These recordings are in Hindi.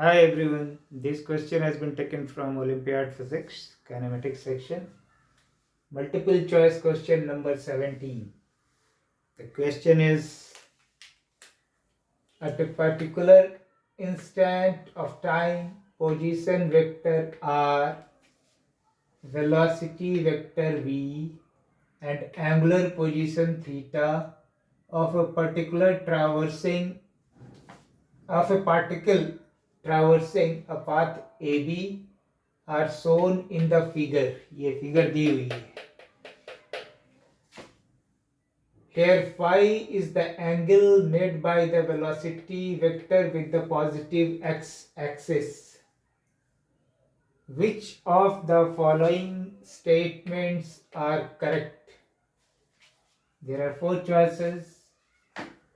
Hi everyone, this question has been taken from Olympiad Physics, Kinematics section. Multiple choice question number 17. The question is, at a particular instant of time, position vector r, velocity vector v, and angular position theta of a particular particle traversing a path AB are shown in the figure. ये फिगर दी हुई है. Here phi is the angle made by the velocity vector with the positive x-axis. Which of the following statements are correct? There are four choices.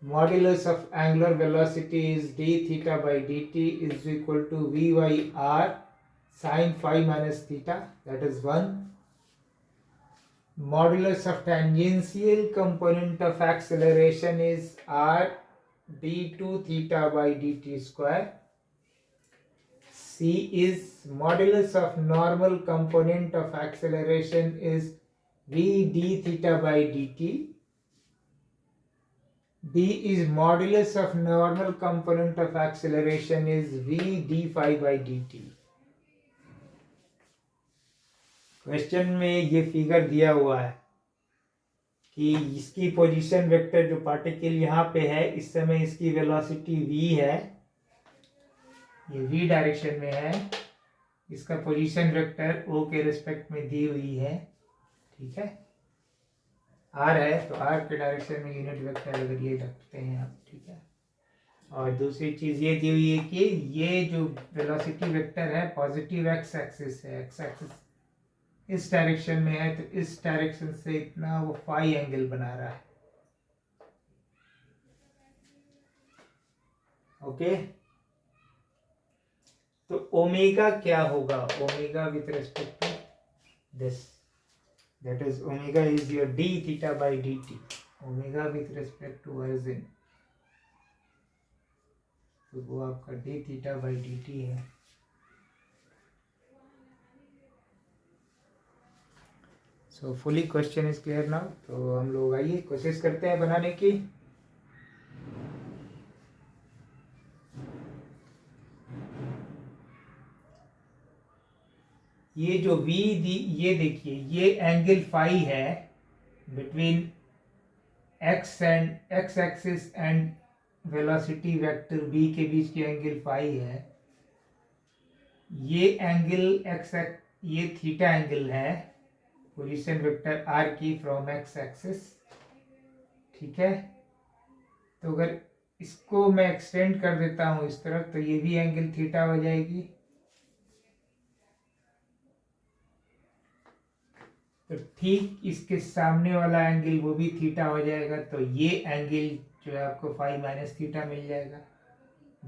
Modulus of angular velocity is d theta by dt is equal to v by r sine phi minus theta. That is one. Modulus of tangential component of acceleration is r d2 theta by dt square. C is modulus of normal component of acceleration is v d theta by dt. D is modulus of normal component of acceleration is v d phi by dt. Question में ये फिगर दिया हुआ है कि इसकी पोजीशन वेक्टर जो पार्टिकल यहाँ पे है, इस समय इसकी वेलोसिटी v है, ये v डायरेक्शन में है, इसका पोजीशन वेक्टर o के रिस्पेक्ट में दी हुई है. ठीक है, r है तो r के डायरेक्शन में यूनिट वेक्टर अगर ये रखते हैं आप. ठीक है, और दूसरी चीज ये दी हुई है कि ये जो वेलोसिटी वेक्टर है पॉजिटिव एक्स एक्सिस है, एक्स एक्सिस इस डायरेक्शन में है, तो इस डायरेक्शन से इतना वो फाई एंगल बना रहा है. ओके, तो ओमेगा क्या होगा? Omega with respect to this, that is omega is your D theta by dt. Omega with respect to origin, तो वो आपका डी थीटा बाई dt है. So fully question is clear now. तो हम लोग आइए कोशिश करते हैं बनाने की. ये जो v दी, ये देखिए ये एंगल फाई है between x and x axis and velocity vector b के बीच की एंगल फाई है. ये एंगल ये थीटा एंगल है पोजीशन वेक्टर r की फ्रॉम x एक्सिस. ठीक है, तो अगर इसको मैं एक्सटेंड कर देता हूं इस तरफ, तो ये भी एंगल थीटा हो जाएगी. तो ठीक इसके सामने वाला एंगल वो भी थीटा हो जाएगा. तो ये एंगल जो है आपको फाई माइनस थीटा मिल जाएगा.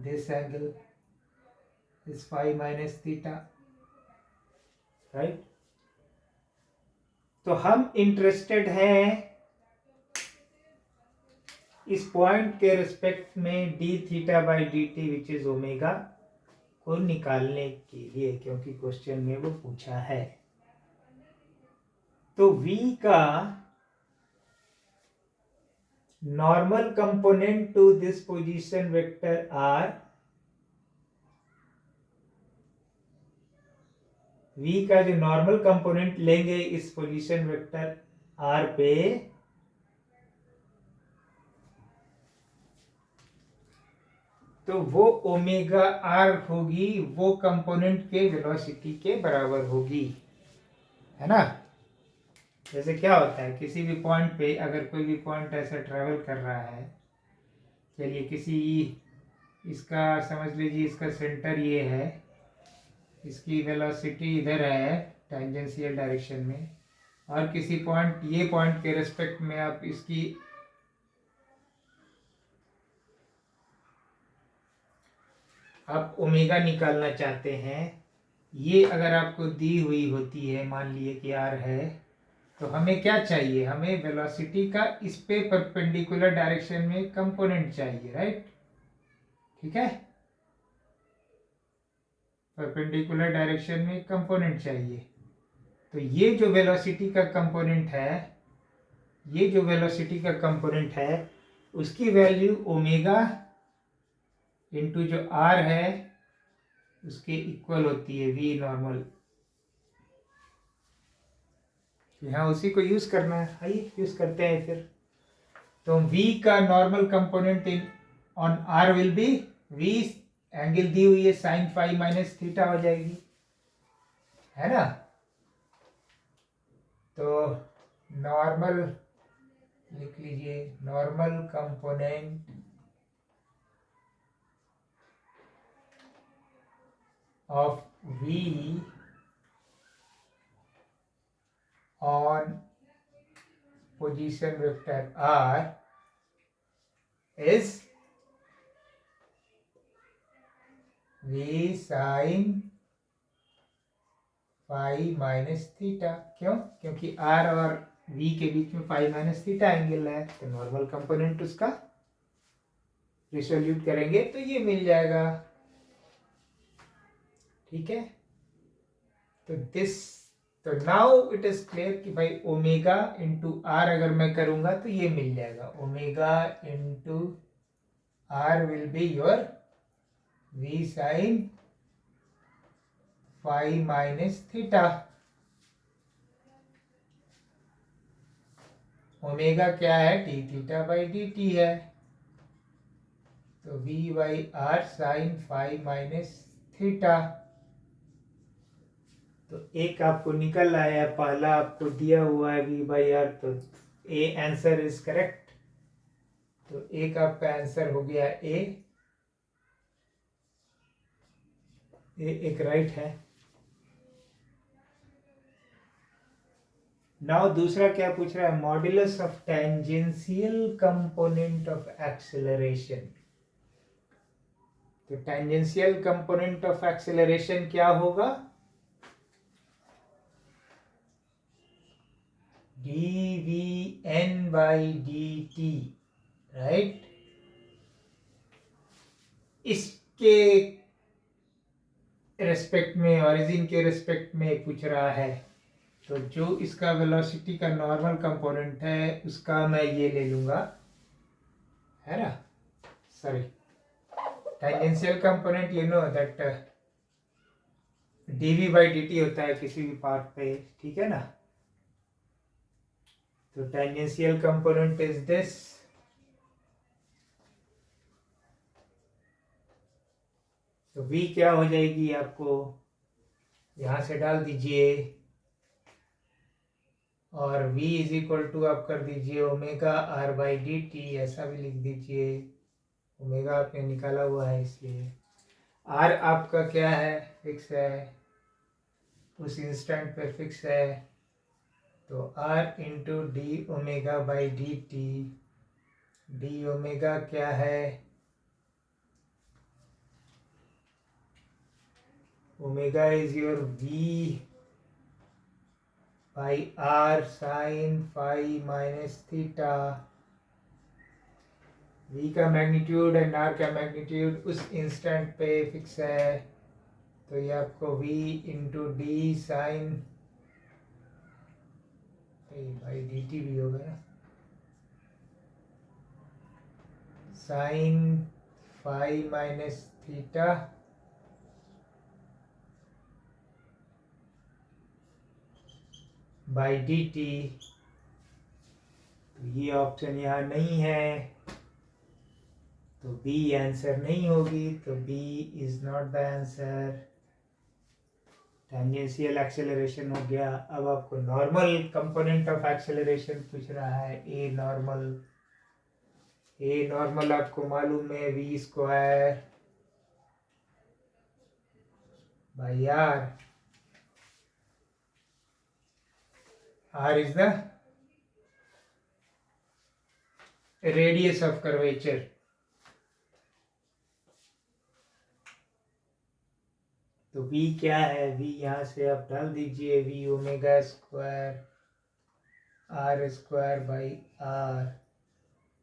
This angle is phi minus theta, right. तो हम इंटरेस्टेड हैं इस पॉइंट के रिस्पेक्ट में D theta by D T which is omega को निकालने के लिए, क्योंकि क्वेश्चन में वो पूछा है. तो v का normal component to this position vector r, v का जो नॉर्मल कंपोनेंट लेंगे इस पोजीशन वेक्टर r पे, तो वो ओमेगा r होगी, वो कंपोनेंट के वेलोसिटी के बराबर होगी, है ना. जैसे क्या होता है किसी भी पॉइंट पे, अगर कोई भी पॉइंट ऐसा ट्रेवल कर रहा है, चलिए किसी इसका समझ लीजिए इसका सेंटर ये है, इसकी वेलोसिटी इधर है टेंजेंशियल डायरेक्शन में, और किसी पॉइंट ये पॉइंट के रेस्पेक्ट में आप इसकी आप ओमेगा निकालना चाहते हैं. ये अगर आपको दी हुई होती है, मान लिए कि r है, तो हमें क्या चाहिए? हमें वेलोसिटी का इस पे परपेंडिकुलर डायरेक्शन में कंपोनेंट चाहिए, राइट. ठीक है, परपेंडिकुलर डायरेक्शन में कंपोनेंट चाहिए। तो ये जो वेलोसिटी का कंपोनेंट है, ये जो वेलोसिटी का कंपोनेंट है उसकी वैल्यू ओमेगा इंटू जो आर है उसके इक्वल होती है वी नॉर्मल। यहाँ उसी को यूज करना है, आइए यूज करते हैं फिर। तो v का normal component in on r will be v, angle दी हुई है साइन फाई माइनस थीटा हो जाएगी, है ना। तो नॉर्मल लिख लीजिए, normal component of v on position vector r is v sin phi minus theta. क्यों? क्योंकि r और v के बीच में फाई माइनस थीटा एंगल है, तो नॉर्मल कंपोनेंट उसका रिसोल्यूट करेंगे तो ये मिल जाएगा। ठीक है, तो नाउ इट इज क्लियर कि भाई ओमेगा इंटू आर अगर मैं करूंगा तो ये मिल जाएगा, omega into are will be your V sine phi minus theta. Omega क्या है? T theta by D T है, तो V by R sine phi minus theta. तो एक आपको निकल आया, पहला आपको दिया हुआ है v बाई आर, तो ए आंसर इज करेक्ट। तो एक आपका आंसर हो गया ए एक राइट है। नाउ दूसरा क्या पूछ रहा है? Modulus of tangential component of acceleration. तो टेंजेंशियल कंपोनेंट ऑफ एक्सेलरेशन क्या होगा? dvn by dt, right. इसके रेस्पेक्ट में, ओरिजिन के रेस्पेक्ट में पूछ रहा है, तो जो इसका वेलोसिटी का नॉर्मल कंपोनेंट है उसका मैं ये ले लूंगा, है ना। Sorry, tangential component you know that dv by dt होता है किसी भी पाथ पे, ठीक है ना। तो टेंजेंशियल कंपोनेंट इज दिस, तो v क्या हो जाएगी आपको यहां से डाल दीजिए, और v इज इक्वल टू आप कर दीजिए omega R by D T, ऐसा भी लिख दीजिए। ओमेगा आपने निकाला हुआ है इसलिए आर आपका क्या है? फिक्स है, उस इंस्टेंट पे फिक्स है। तो R into D omega by D T, D omega क्या है? Omega is your V by R sine phi minus theta. v का मैग्नीट्यूड एंड r का मैग्नीट्यूड उस इंस्टेंट पे फिक्स है, तो ये आपको v into D sine by D T भी होगा ना, sine phi minus theta by D T. तो ये ऑप्शन यहाँ नहीं है, तो बी आंसर नहीं होगी, तो B is not the answer. Tangential acceleration हो गया। अब आपको नॉर्मल कंपोनेंट ऑफ एक्सेलरेशन पूछ रहा है, ए नॉर्मल। ए नॉर्मल आपको मालूम है v square by r, r is the radius of curvature. तो v क्या है? v यहाँ से आप डाल दीजिए, v omega square r square by r.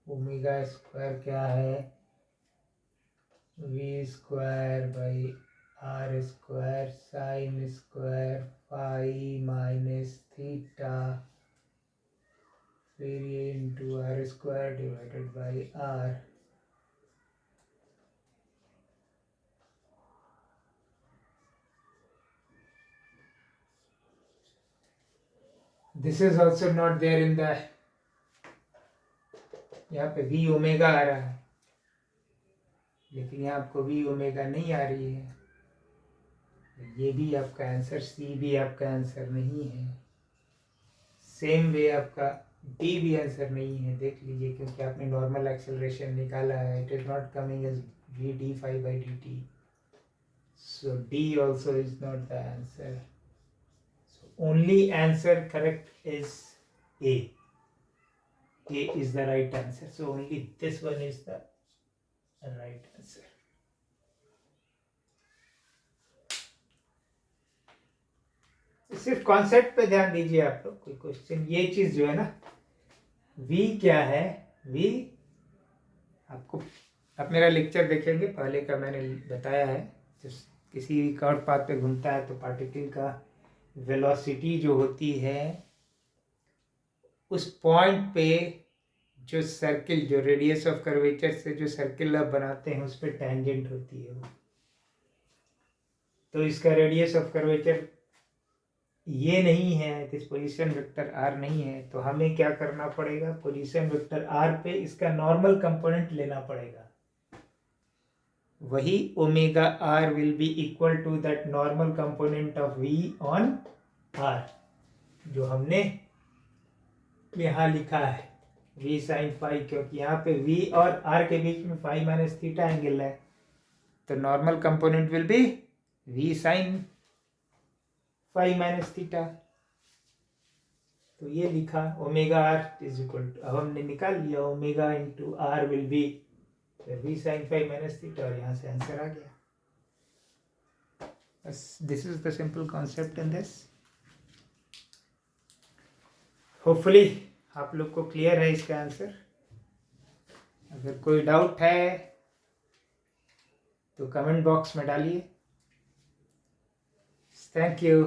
Omega square क्या है? v square by r square sine square phi minus theta फिर ये into r square divided by r. This is also not there in the, यहाँ पे वी ओमेगा आ रहा है लेकिन यहाँ आपको वी ओमेगा नहीं आ रही है. ये भी आपका आंसर, सी भी आपका आंसर नहीं है. सेम वे आपका डी भी आंसर नहीं है. देख लीजिए क्योंकि आपने नॉर्मल एक्सेलरेशन निकाला है. It is not coming as v d five by D t. So D also is not the answer. So only answer correct is A. A is the right answer. So only this one is the right answer. सिर्फ कॉन्सेप्ट पे ध्यान दीजिए आप लोग. कोई क्वेश्चन, ये चीज जो है ना, V क्या है, V आपको, आप मेरा लेक्चर देखेंगे पहले का, मैंने बताया है जब किसी कर्व पाथ पे घूमता है तो पार्टिकल का वेलोसिटी जो होती है उस पॉइंट पे जो सर्किल, जो रेडियस ऑफ कर्वेचर से जो सर्किल आप बनाते हैं उस पर टेंजेंट होती है वो. तो इसका रेडियस ऑफ कर्वेचर ये नहीं है, दिस पोजीशन वेक्टर आर नहीं है. तो हमें क्या करना पड़ेगा, पोजीशन वेक्टर आर पे इसका नॉर्मल कंपोनेंट लेना पड़ेगा. वही omega r will be equal to that normal component of v on r जो हमने यहाँ लिखा है, v साइन फाई. क्योंकि यहाँ पे v और r के बीच में फाई माइनस थीटा एंगल है तो normal component will be v sine phi minus theta. तो ये लिखा omega r is equal to, अब हमने निकाल लिया omega into are will be v sine phi minus theta और यहाँ से आंसर आ गया. बस this is the simple concept in this. Hopefully आप लोग को क्लियर है इसका आंसर. अगर कोई डाउट है तो कमेंट बॉक्स में डालिए. Thank you.